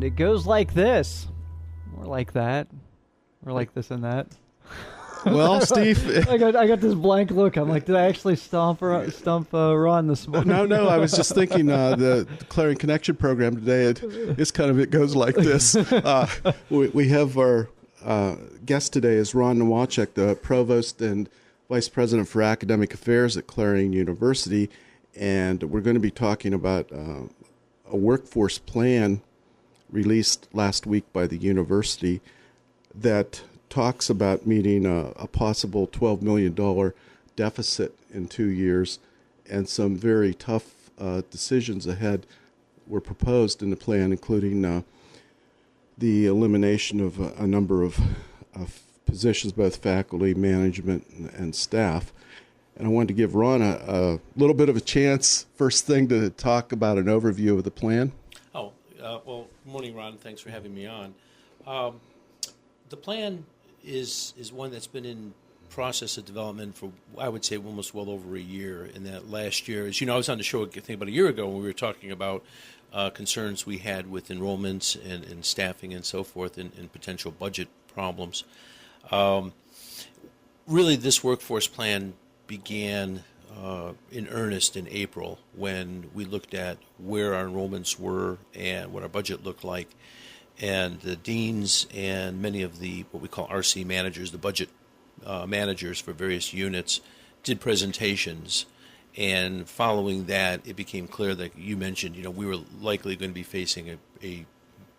And it goes like this, or like that, or like this and that. Well, Steve, I got this blank look. I'm like, did I actually stump Ron this morning? No. I was just thinking the Clarion Connection program today. It goes like this. We have our guest today is Ron Nowaczyk, the Provost and Vice President for Academic Affairs at Clarion University, and we're going to be talking about a workforce plan released last week by the university that talks about meeting a possible $12 million deficit in 2 years, and some very tough decisions ahead were proposed in the plan, including the elimination of a number of positions, both faculty, management, and staff. And I wanted to give Ron a little bit of a chance, first thing, to talk about an overview of the plan. Well, good morning, Ron. Thanks for having me on. The plan is one that's been in process of development for, I would say, almost well over a year. And that last year, as you know, I was on the show, I think, about a year ago when we were talking about concerns we had with enrollments and staffing and so forth, and potential budget problems. Really, this workforce plan began in earnest in April, when we looked at where our enrollments were and what our budget looked like. And the deans and many of the what we call RC managers, the budget managers for various units, did presentations. And following that, it became clear that you mentioned, we were likely going to be facing a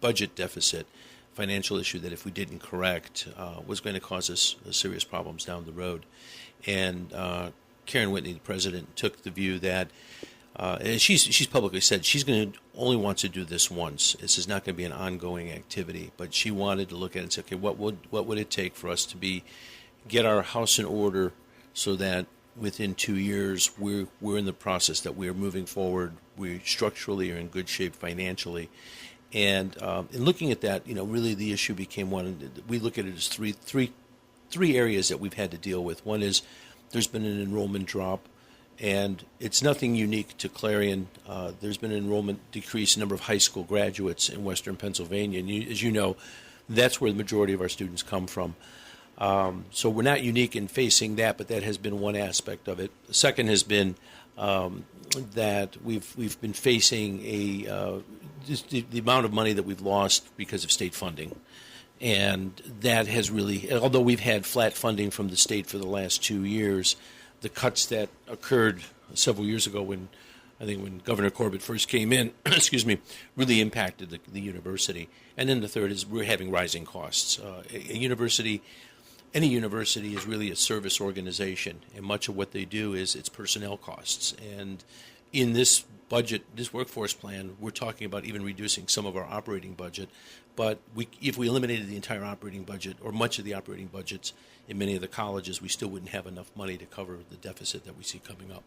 budget deficit, financial issue that if we didn't correct was going to cause us serious problems down the road. And Karen Whitney, the president, took the view that, and she's publicly said she's going to only want to do this once. This is not going to be an ongoing activity, but she wanted to look at it and say, okay, what would it take for us to get our house in order so that within 2 years we're in the process that we are moving forward. We structurally are in good shape financially. And in looking at that, really the issue became one. We look at it as three areas that we've had to deal with. One is there's been an enrollment drop, and it's nothing unique to Clarion. There's been an enrollment decrease in number of high school graduates in Western Pennsylvania, and as you know, that's where the majority of our students come from. So we're not unique in facing that, but that has been one aspect of it. The second has been that we've been facing just the amount of money that we've lost because of state funding. And that has really, although we've had flat funding from the state for the last 2 years, the cuts that occurred several years ago when Governor Corbett first came in, really impacted the university. And then the third is we're having rising costs. Any university is really a service organization, and much of what they do is its personnel costs. And in this budget, this workforce plan, we're talking about even reducing some of our operating budget. But if we eliminated the entire operating budget, or much of the operating budgets in many of the colleges, we still wouldn't have enough money to cover the deficit that we see coming up.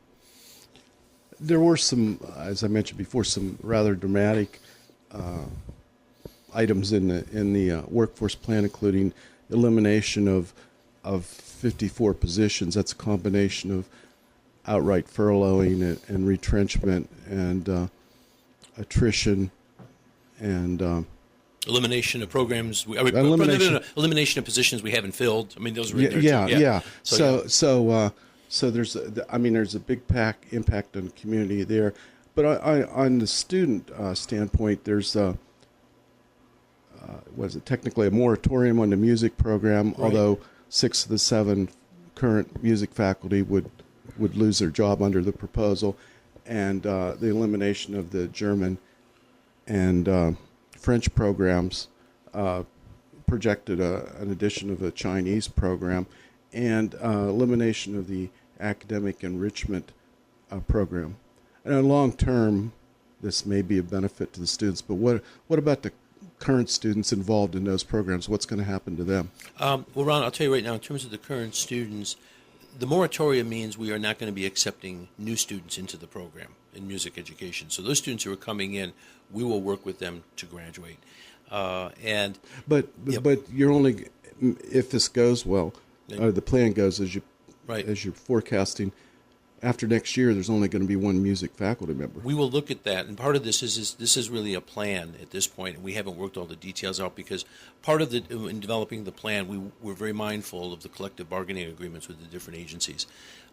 There were some, as I mentioned before, some rather dramatic items in the workforce plan, including elimination of 54 positions. That's a combination of outright furloughing and retrenchment and attrition and elimination of programs. Elimination of positions we haven't filled. I mean, those are in there too. Yeah. So there's a big impact on the community there. But on the student standpoint, there's technically a moratorium on the music program, right. Although 6 of the 7 current music faculty would lose their job under the proposal, and the elimination of the German and French programs, projected an addition of a Chinese program, and elimination of the Academic Enrichment Program. And in long term, this may be a benefit to the students, but what about the current students involved in those programs? What's going to happen to them? Well, Ron, I'll tell you right now, in terms of the current students, the moratorium means we are not going to be accepting new students into the program in music education. So those students who are coming in, we will work with them to graduate. But you're only, if this goes well, the plan goes as you're forecasting, after next year, there's only going to be one music faculty member. We will look at that, and part of this is really a plan at this point, and we haven't worked all the details out because part of in developing the plan, we're very mindful of the collective bargaining agreements with the different agencies,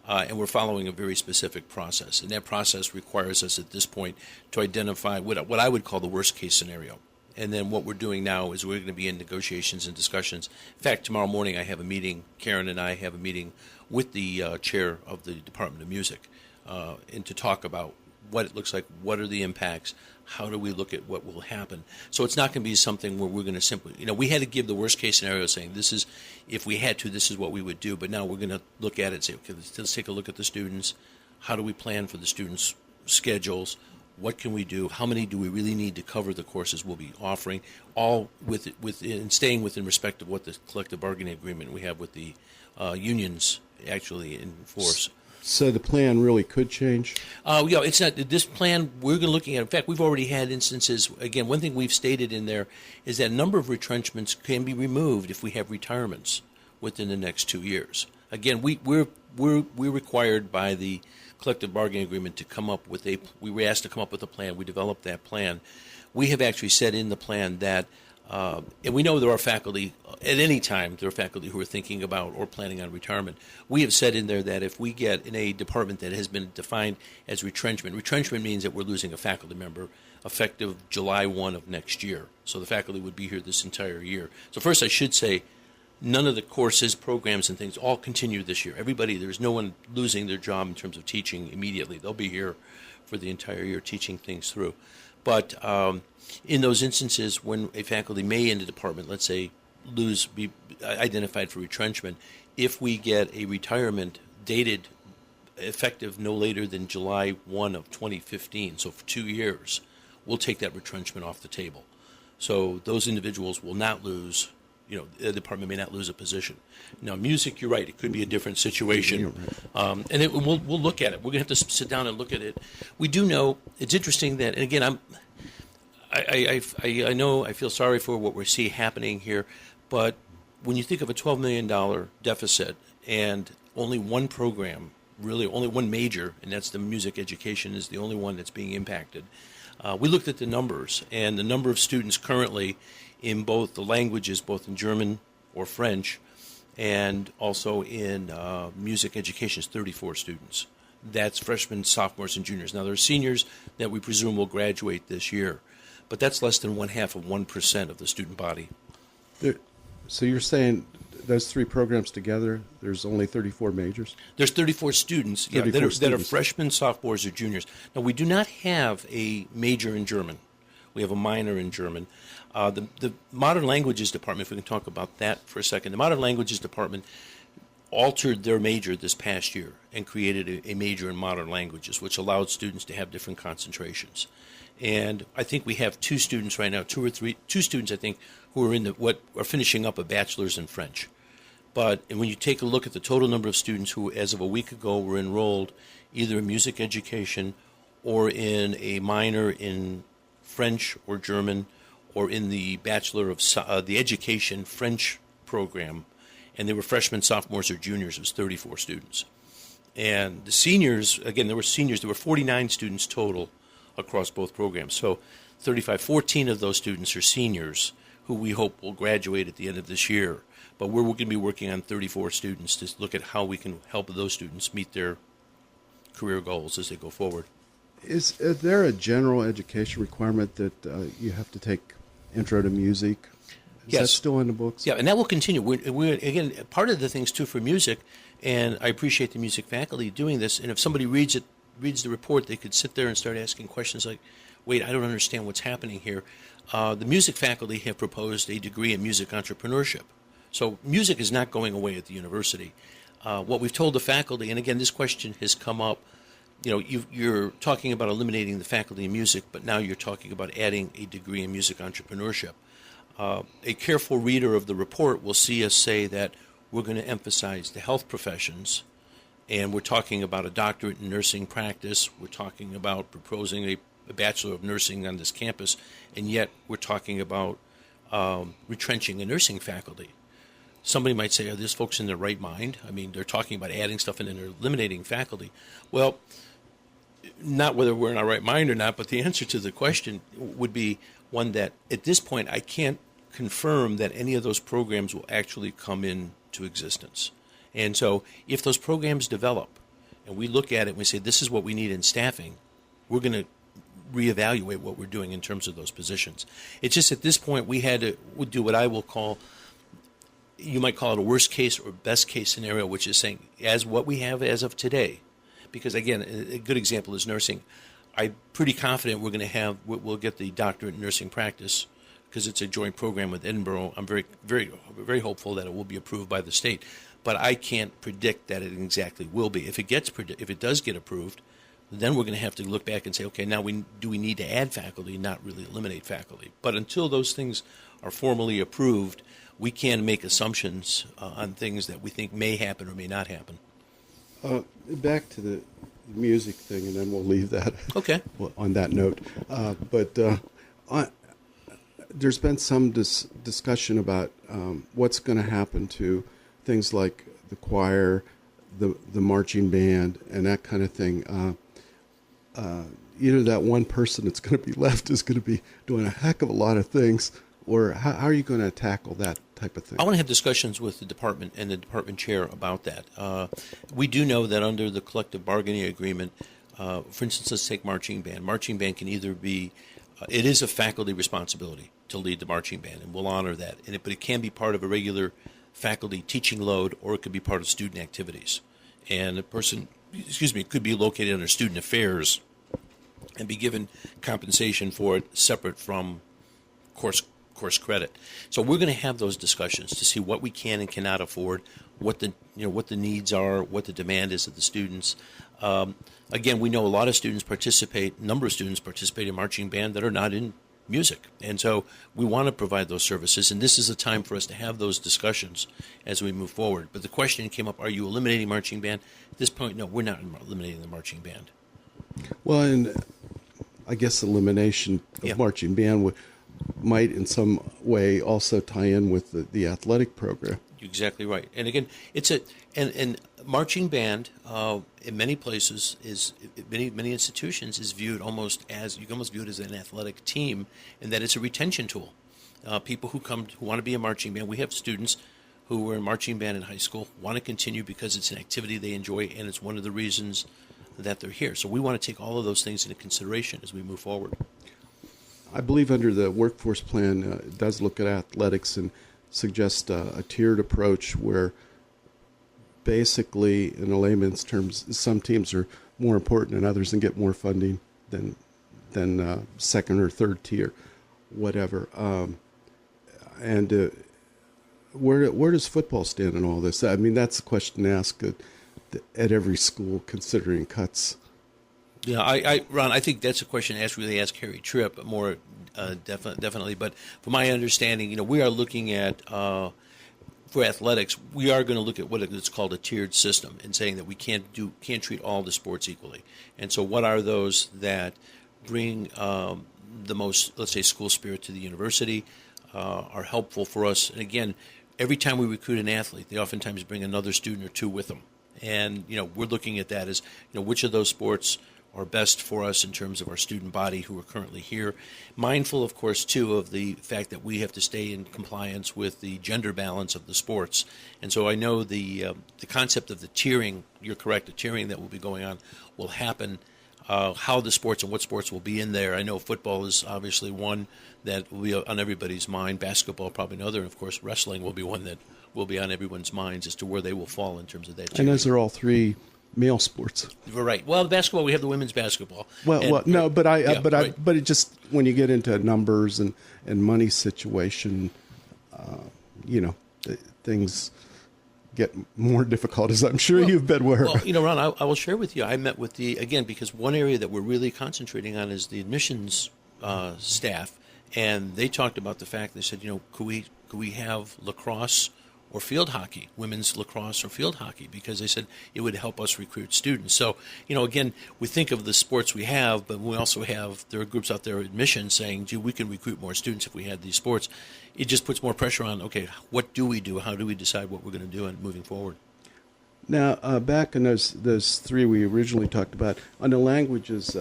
and we're following a very specific process, and that process requires us at this point to identify what I would call the worst case scenario. And then what we're doing now is we're going to be in negotiations and discussions. In fact, tomorrow morning I have a meeting, Karen and I have a meeting with the chair of the Department of Music and to talk about what it looks like, what are the impacts, how do we look at what will happen. So it's not going to be something where we're going to simply, we had to give the worst case scenario saying this is, if we had to, this is what we would do. But now we're going to look at it and say, okay, let's take a look at the students. How do we plan for the students' schedules? What can we do? How many do we really need to cover the courses we'll be offering? All within staying within respect of what the collective bargaining agreement we have with the unions actually enforce. So the plan really could change? It's not this plan we're looking at. In fact, we've already had instances. Again, one thing we've stated in there is that a number of retrenchments can be removed if we have retirements within the next 2 years. Again, we're required by the collective bargaining agreement to come up with we were asked to come up with a plan. We developed that plan. We have actually said in the plan that, and we know there are faculty, at any time, there are faculty who are thinking about or planning on retirement. We have said in there that if we get in a department that has been defined as retrenchment means that we're losing a faculty member effective July 1 of next year. So the faculty would be here this entire year. So first I should say, none of the courses, programs, and things all continue this year. There's no one losing their job in terms of teaching immediately. They'll be here for the entire year teaching things through. But in those instances when a faculty may in the department, let's say, be identified for retrenchment, if we get a retirement dated effective no later than July 1 of 2015, so for 2 years, we'll take that retrenchment off the table. So those individuals will not lose, the department may not lose a position. Now, music, you're right, it could be a different situation. And we'll look at it. We're going to have to sit down and look at it. We do know, it's interesting that, and again, I know I feel sorry for what we see happening here, but when you think of a $12 million deficit and only one program, really only one major, and that's the music education, is the only one that's being impacted. We looked at the numbers, and the number of students currently in both the languages, both in German or French, and also in music education is 34 students. That's freshmen, sophomores, and juniors. Now, there are seniors that we presume will graduate this year, but that's less than 1/2% of the student body. So you're saying those three programs together, there's only 34 majors? There's 34 students, that are freshmen, sophomores, or juniors. Now, we do not have a major in German. We have a minor in German. The Modern Languages Department, if we can talk about that for a second, the Modern Languages Department altered their major this past year and created a major in modern languages, which allowed students to have different concentrations. And I think we have two students right now, two students, I think, who are are finishing up a bachelor's in French. And when you take a look at the total number of students who, as of a week ago, were enrolled either in music education or in a minor in French or German or in the Bachelor of the Education French program, and they were freshmen, sophomores, or juniors, it was 34 students. And the seniors, again, there were 49 students total across both programs. So 14 of those students are seniors who we hope will graduate at the end of this year. But we're going to be working on 34 students to look at how we can help those students meet their career goals as they go forward. Is there a general education requirement that you have to take intro to music? Is that still in the books? Yeah, and that will continue. We're again, part of the things, too, for music, and I appreciate the music faculty doing this, and if somebody reads the report, they could sit there and start asking questions like, wait, I don't understand what's happening here. The music faculty have proposed a degree in music entrepreneurship. So music is not going away at the university. What we've told the faculty, and again, this question has come up, you're talking about eliminating the faculty in music, but now you're talking about adding a degree in music entrepreneurship. A careful reader of the report will see us say that we're going to emphasize the health professions, and we're talking about a doctorate in nursing practice. We're talking about proposing a Bachelor of Nursing on this campus, and yet we're talking about retrenching a nursing faculty. Somebody might say, are these folks in their right mind? I mean, they're talking about adding stuff in and they're eliminating faculty. Well, not whether we're in our right mind or not, but the answer to the question would be one that at this point I can't confirm that any of those programs will actually come into existence. And so if those programs develop and we look at it and we say this is what we need in staffing, we're going to reevaluate what we're doing in terms of those positions. It's just at this point we had to do what I will call, you might call it a worst case or best case scenario, which is saying as what we have as of today. Because again, a good example is nursing. I'm pretty confident we'll get the doctorate in nursing practice because it's a joint program with Edinburgh. I'm very, very, very hopeful that it will be approved by the state, but I can't predict that it exactly will be. If it does get approved, then we're going to have to look back and say, okay, now do we need to add faculty, not really eliminate faculty? But until those things are formally approved, we can make assumptions on things that we think may happen or may not happen. Back to the music thing, and then we'll leave that. Okay. On that note, there's been some discussion about what's going to happen to things like the choir, the marching band, and that kind of thing. Either that one person that's going to be left is going to be doing a heck of a lot of things, or how are you going to tackle that type of thing? I want to have discussions with the department and the department chair about that. We do know that under the collective bargaining agreement, for instance, let's take marching band. Marching band can either be, it is a faculty responsibility to lead the marching band, and we'll honor that. But it can be part of a regular faculty teaching load, or it could be part of student activities. And a person, could be located under student affairs and be given compensation for it separate from course credit. So we're going to have those discussions to see what we can and cannot afford, what the needs are, what the demand is of the students. Again, we know a number of students participate in marching band that are not in music. And so we want to provide those services, and this is the time for us to have those discussions as we move forward. But the question came up, are you eliminating marching band? At this point, no, we're not eliminating the marching band. Well, and I guess elimination of marching band might in some way also tie in with the athletic program. You're exactly right. And again, and marching band in many places many institutions is viewed almost as, you can almost view it as an athletic team, and that it's a retention tool. People who want to be a marching band, we have students who were in marching band in high school, want to continue because it's an activity they enjoy, and it's one of the reasons that they're here. So we want to take all of those things into consideration as we move forward. I believe under the workforce plan, it does look at athletics and suggest a tiered approach where basically, in a layman's terms, some teams are more important than others and get more funding than second or third tier, whatever. Where does football stand in all this? I mean, that's a question to ask at every school, considering cuts. Yeah, Ron, I think that's a question to ask Harry Tripp more definitely. But from my understanding, we are looking at for athletics, we are going to look at what is called a tiered system, and saying that we can't treat all the sports equally. And so, what are those that bring the most, let's say, school spirit to the university, are helpful for us? And again, every time we recruit an athlete, they oftentimes bring another student or two with them. And we're looking at that as which of those sports are best for us in terms of our student body who are currently here. Mindful, of course, too, of the fact that we have to stay in compliance with the gender balance of the sports. And so I know the concept of the tiering, you're correct, the tiering that will be going on will happen. How the sports and what sports will be in there. I know football is obviously one that will be on everybody's mind. Basketball probably another. And, of course, wrestling will be one that will be on everyone's minds as to where they will fall in terms of that tiering. And those are all three male sports. Right. Well, basketball, we have the women's basketball. But it just, when you get into numbers and money situation, things get more difficult, as I'm sure you've been aware. Well, Ron, I will share with you. I met with because one area that we're really concentrating on is the admissions staff, and they talked about the fact, they said, could we have lacrosse or field hockey, women's lacrosse or field hockey, because they said it would help us recruit students. So, again, we think of the sports we have, but we also have, there are groups out there, admissions, saying, gee, we can recruit more students if we had these sports. It just puts more pressure on, okay, what do we do? How do we decide what we're going to do and moving forward? Now, back in those three we originally talked about, on the languages,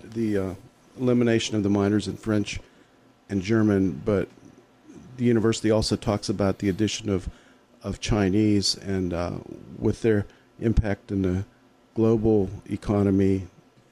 the elimination of the minors in French and German, but the university also talks about the addition of Chinese, and with their impact in the global economy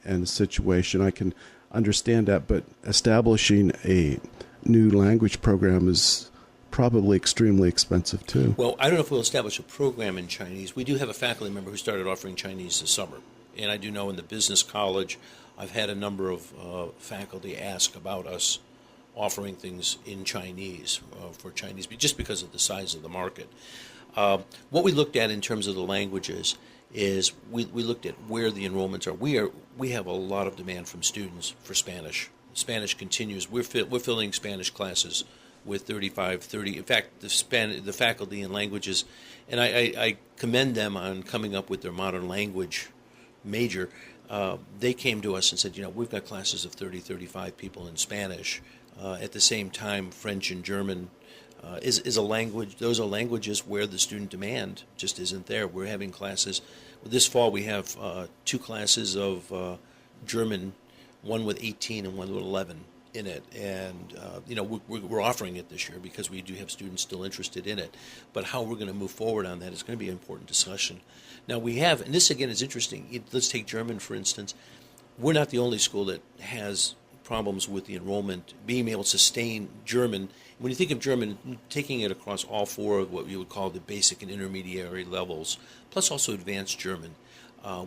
and the situation, I can understand that, but establishing a new language program is probably extremely expensive too. Well, I don't know if we'll establish a program in Chinese. We do have a faculty member who started offering Chinese this summer, and I do know in the business college, I've had a number of faculty ask about us offering things in Chinese for Chinese, just because of the size of the market. What we looked at in terms of the languages is we looked at where the enrollments are. We have a lot of demand from students for Spanish. Spanish continues. We're filling Spanish classes with 35, 30. In fact, the faculty in languages, and I commend them on coming up with their modern language major. They came to us and said, we've got classes of 30, 35 people in Spanish. At the same time, French and German is a language. Those are languages where the student demand just isn't there. We're having classes. This fall we have 2 classes of German, one with 18 and one with 11 in it. And, we're offering it this year because we do have students still interested in it. But how we're going to move forward on that is going to be an important discussion. Now we have, and this again is interesting, let's take German for instance. We're not the only school that has problems with the enrollment, being able to sustain German. When you think of German, taking it across all 4 of what you would call the basic and intermediary levels, plus also advanced German.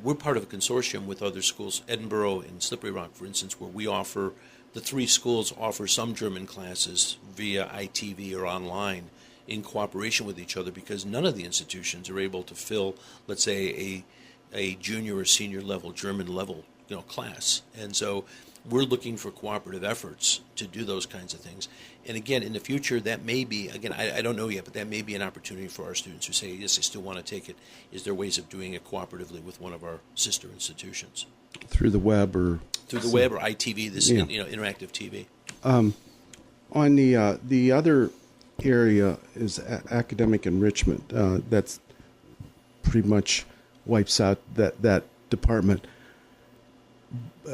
We're part of a consortium with other schools, Edinburgh and Slippery Rock, for instance, where we offer, the 3 schools offer some German classes via ITV or online in cooperation with each other, because none of the institutions are able to fill, let's say, a junior or senior level German level class. And so we're looking for cooperative efforts to do those kinds of things. And again, in the future, that may be, again, I don't know yet, but that may be an opportunity for our students who say, yes, I still want to take it. Is there ways of doing it cooperatively with one of our sister institutions? Through the web or? Through the web or ITV, this interactive TV. On the other area is academic enrichment. That's pretty much wipes out that department.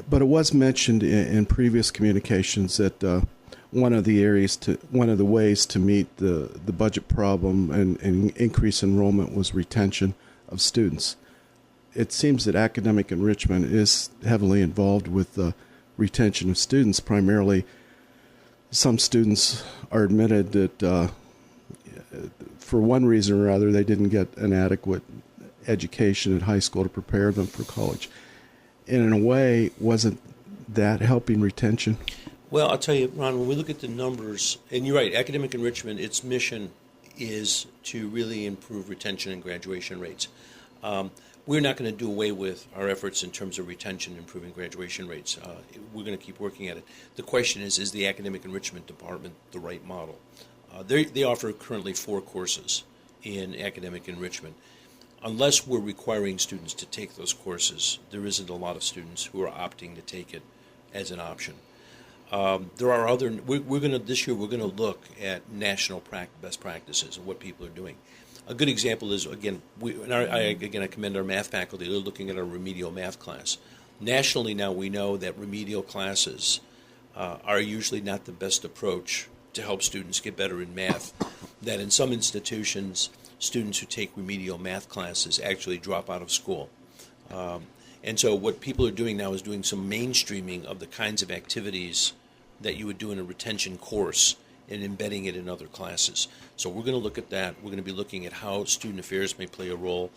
But it was mentioned in previous communications that one of the ways to meet the budget problem and increase enrollment was retention of students. It seems that academic enrichment is heavily involved with the retention of students. Primarily, some students are admitted that for one reason or other they didn't get an adequate education at high school to prepare them for college. And in a way, wasn't that helping retention? Well, I'll tell you, Ron, when we look at the numbers, and you're right, academic enrichment, its mission is to really improve retention and graduation rates. We're not going to do away with our efforts in terms of retention and improving graduation rates. We're going to keep working at it. The question is the academic enrichment department the right model? They offer currently 4 courses in academic enrichment. Unless we're requiring students to take those courses, there isn't a lot of students who are opting to take it as an option. There are other. This year we're going to look at national best practices and what people are doing. A good example is again I commend our math faculty. They're looking at our remedial math class. Nationally now we know that remedial classes are usually not the best approach to help students get better in math. That in some institutions, students who take remedial math classes actually drop out of school. And so what people are doing now is doing some mainstreaming of the kinds of activities that you would do in a retention course and embedding it in other classes. So we're going to look at that. We're going to be looking at how student affairs may play a role.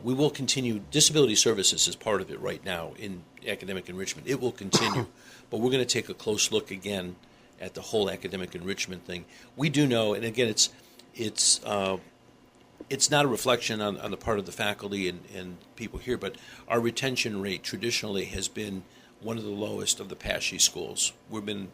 We will continue. Disability services is part of it right now in academic enrichment. It will continue. But we're going to take a close look again at the whole academic enrichment thing. We do know, and again, it's not a reflection on the part of the faculty and people here, but our retention rate traditionally has been one of the lowest of the PASHE schools. We've been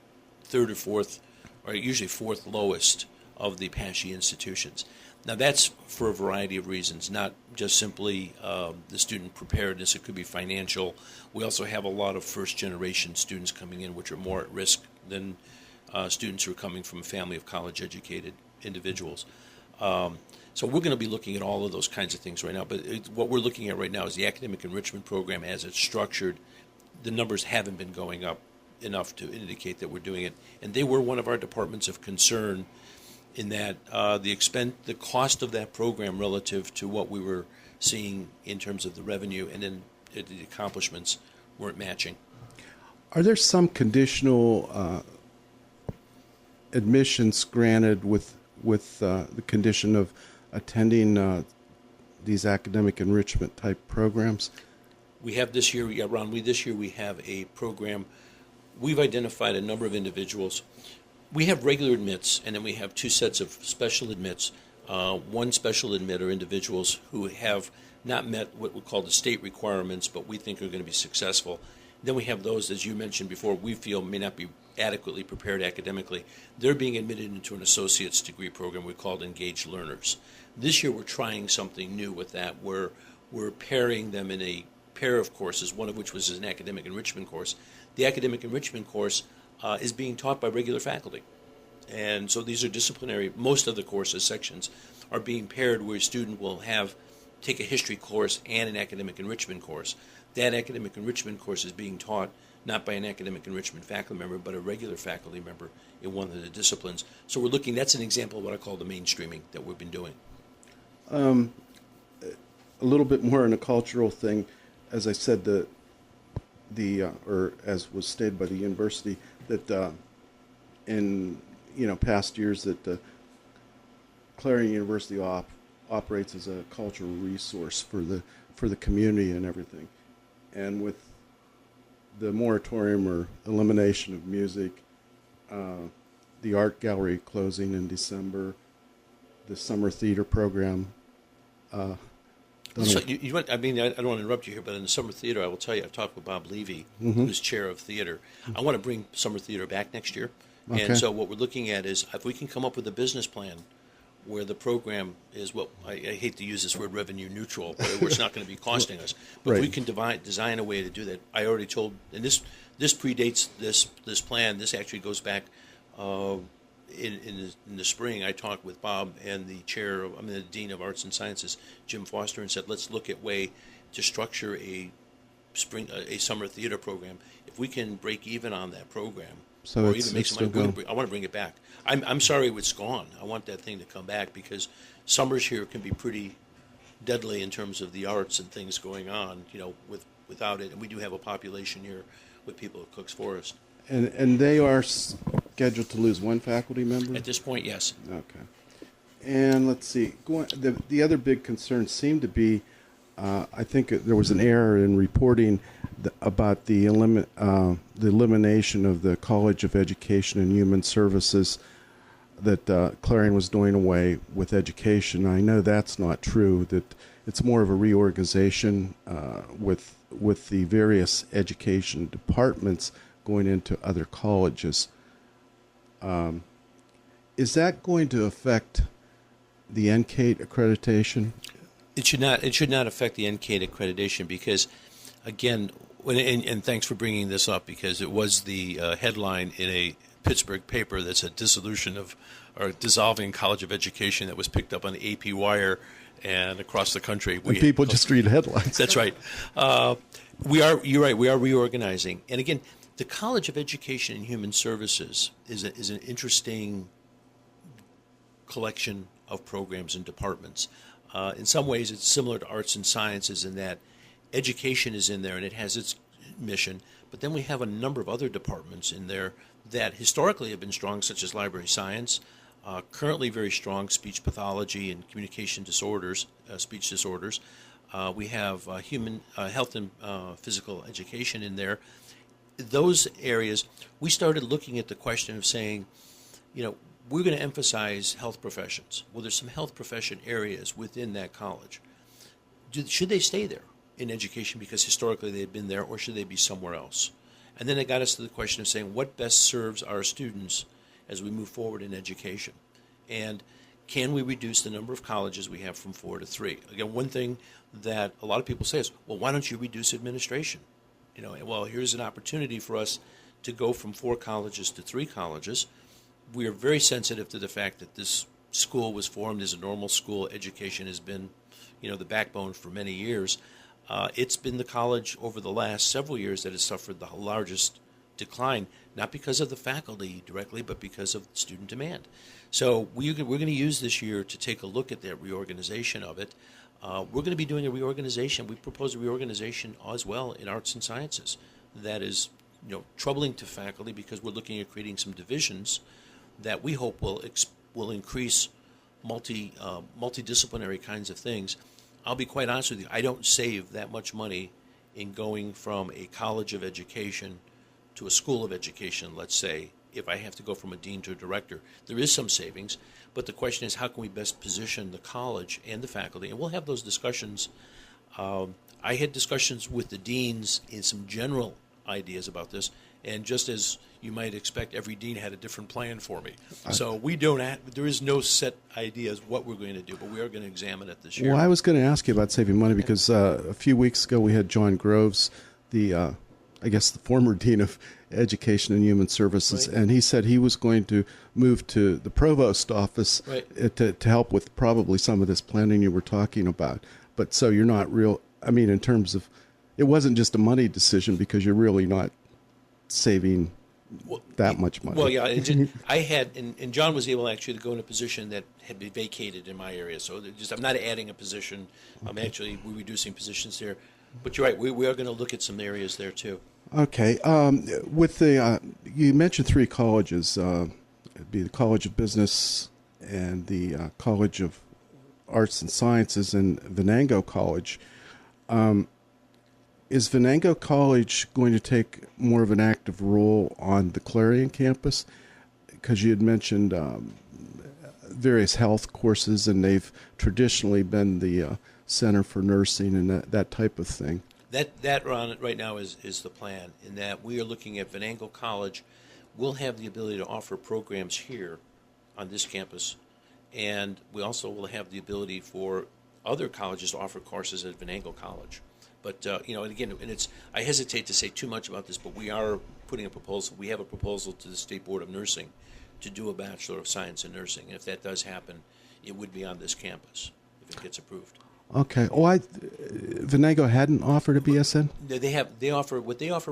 3rd or 4th, or usually 4th lowest of the PASHE institutions. Now that's for a variety of reasons, not just simply the student preparedness. It could be financial. We also have a lot of first-generation students coming in, which are more at risk than students who are coming from a family of college-educated individuals. So we're going to be looking at all of those kinds of things right now. But what we're looking at right now is the Academic Enrichment Program as it's structured. The numbers haven't been going up enough to indicate that we're doing it. And they were one of our departments of concern in that the cost of that program relative to what we were seeing in terms of the revenue and then the accomplishments weren't matching. Are there some conditional admissions granted with the condition of attending these academic enrichment type programs? We have this year, Ron, this year we have a program. We've identified a number of individuals. We have regular admits, and then we have two sets of special admits. One special admit are individuals who have not met what we call the state requirements, but we think are going to be successful. Then we have those, as you mentioned before, we feel may not be adequately prepared academically. They're being admitted into an associate's degree program we called Engaged Learners. This year we're trying something new with that, where we're pairing them in a pair of courses, one of which was an academic enrichment course. The academic enrichment course is being taught by regular faculty. And so these are disciplinary. Most of the courses, sections, are being paired where a student will take a history course and an academic enrichment course. That academic enrichment course is being taught not by an academic enrichment faculty member, but a regular faculty member in one of the disciplines. So we're looking, that's an example of what I call the mainstreaming that we've been doing. A little bit more on a cultural thing. As I said, or as was stated by the university, that in past years that Clarion University operates as a cultural resource for the community and everything. And with the moratorium or elimination of music, the art gallery closing in December, the summer theater program. So I don't want to interrupt you here, but in the summer theater, I will tell you, I've talked with Bob Levy, who's chair of theater. I want to bring summer theater back next year. Okay. And so what we're looking at is if we can come up with a business plan where the program is, I hate to use this word revenue neutral, where it's not going to be costing us. But Right. if we can design a way to do that, I already told, and this predates this plan. This actually goes back in the spring. I talked with Bob and the Dean of Arts and Sciences, Jim Foster, and said, let's look at way to structure a summer theater program. If we can break even on that program, So or it's even make some still money, I want to bring it back. I'm sorry it's gone. I want that thing to come back because summers here can be pretty deadly in terms of the arts and things going on, without it. And we do have a population here with people at Cook's Forest. And they are scheduled to lose one faculty member? At this point, yes. Okay. And let's see. The other big concern seemed to be, I think there was an error in reporting about the elimination of the College of Education and Human Services, that Clarion was doing away with education. I know that's not true, that it's more of a reorganization with the various education departments going into other colleges. Is that going to affect the NCATE accreditation? It should not affect the NCATE accreditation because, again, and thanks for bringing this up because it was the headline in a Pittsburgh paper that's a dissolution of or dissolving College of Education that was picked up on the AP Wire and across the country. And people just read headlines. That's right. You're right. We are reorganizing, and again, the College of Education and Human Services is an interesting collection of programs and departments. In some ways, it's similar to arts and sciences in that education is in there and it has its mission, but then we have a number of other departments in there that historically have been strong, such as library science, currently very strong speech pathology and communication disorders, speech disorders. We have human health and physical education in there. Those areas, we started looking at the question of saying, we're going to emphasize health professions. Well, there's some health profession areas within that college. Should they stay there in education because historically they had been there, or should they be somewhere else? And then it got us to the question of saying what best serves our students as we move forward in education. And can we reduce the number of colleges we have from 4 to 3? Again, one thing that a lot of people say is, well, why don't you reduce administration? Well, here's an opportunity for us to go from 4 colleges to 3 colleges. We are very sensitive to the fact that this school was formed as a normal school. Education has been, the backbone for many years. It's been the college over the last several years that has suffered the largest decline, not because of the faculty directly, but because of student demand. So we're going to use this year to take a look at that reorganization of it. We're going to be doing a reorganization. We propose a reorganization as well in arts and sciences. That is, troubling to faculty because we're looking at creating some divisions that we hope will increase multidisciplinary kinds of things. I'll be quite honest with you, I don't save that much money in going from a college of education to a school of education, let's say, if I have to go from a dean to a director. There is some savings, but the question is how can we best position the college and the faculty? And we'll have those discussions. I had discussions with the deans in some general ideas about this, and just as you might expect, every dean had a different plan for me. So there is no set ideas what we're going to do, but we are going to examine it this year. Well, I was going to ask you about saving money because a few weeks ago we had John Groves, the former dean of Education and Human Services, right. And he said he was going to move to the Provost office right. to help with probably some of this planning you were talking about. But so you're not in terms of, it wasn't just a money decision because you're really not saving that much money. Well, yeah, and John was able actually to go in a position that had been vacated in my area. So I'm not adding a position. We're reducing positions there. But you're right, we are going to look at some areas there too. Okay. With you mentioned 3 colleges. It'd be the College of Business and the College of Arts and Sciences and Venango College. Is Venango College going to take more of an active role on the Clarion campus? Because you had mentioned various health courses, and they've traditionally been the center for nursing and that type of thing. That Ron, right now is the plan, in that we are looking at Venango College. We'll have the ability to offer programs here on this campus, and we also will have the ability for other colleges to offer courses at Venango College. But, and again, I hesitate to say too much about this, but we are putting a proposal. We have a proposal to the State Board of Nursing to do a Bachelor of Science in Nursing. And if that does happen, it would be on this campus if it gets approved. Okay. Venango hadn't offered a BSN? They offer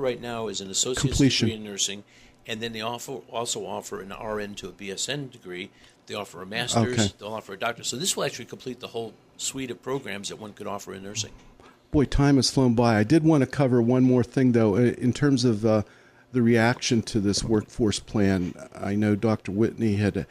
right now is an associate's degree in nursing, and then they also offer an RN to a BSN degree. They offer a master's. Okay. They'll offer a doctorate. So this will actually complete the whole suite of programs that one could offer in nursing. Boy, time has flown by. I did want to cover one more thing, though, in terms of the reaction to this workforce plan. I know Dr. Whitney had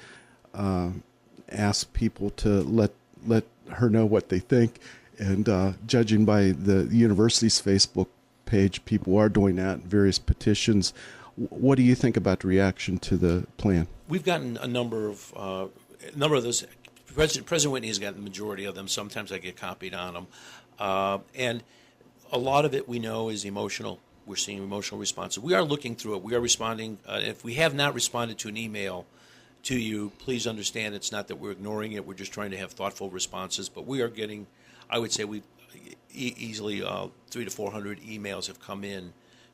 asked people to let her know what they think, and judging by the university's Facebook page, people are doing that, various petitions. What do you think about the reaction to the plan? We've gotten a number of those. President Whitney has gotten the majority of them. Sometimes I get copied on them. And a lot of it we know is emotional. We're seeing emotional responses. We are looking through it. We are responding. If we have not responded to an email to you, please understand it's not that we're ignoring it. We're just trying to have thoughtful responses. But we are getting, I would say, we easily 300 to 400 emails have come in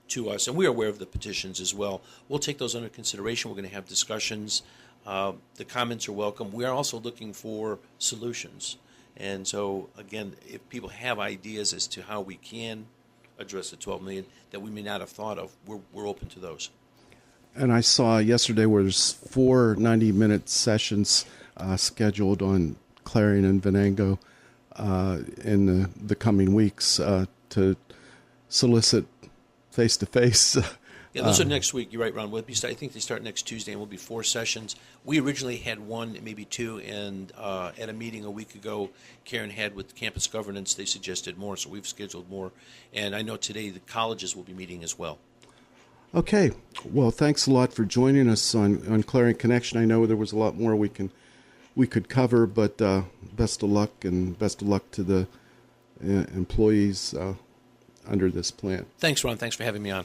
to us, and we are aware of the petitions as well. We'll take those under consideration. We're going to have discussions. The comments are welcome. We are also looking for solutions. And so, again, if people have ideas as to how we can address the $12 million that we may not have thought of, we're open to those. And I saw yesterday where there's 4 90-minute sessions scheduled on Clarion and Venango in the coming weeks to solicit face-to-face. Yeah, those are next week. You're right, Ron. I think they start next Tuesday, and will be 4 sessions. We originally had 1, maybe 2, and at a meeting a week ago, Karen had with campus governance, they suggested more, so we've scheduled more. And I know today the colleges will be meeting as well. Okay. Well, thanks a lot for joining us on Clarion Connection. I know there was a lot more we could cover, but best of luck, and best of luck to the employees under this plan. Thanks, Ron. Thanks for having me on.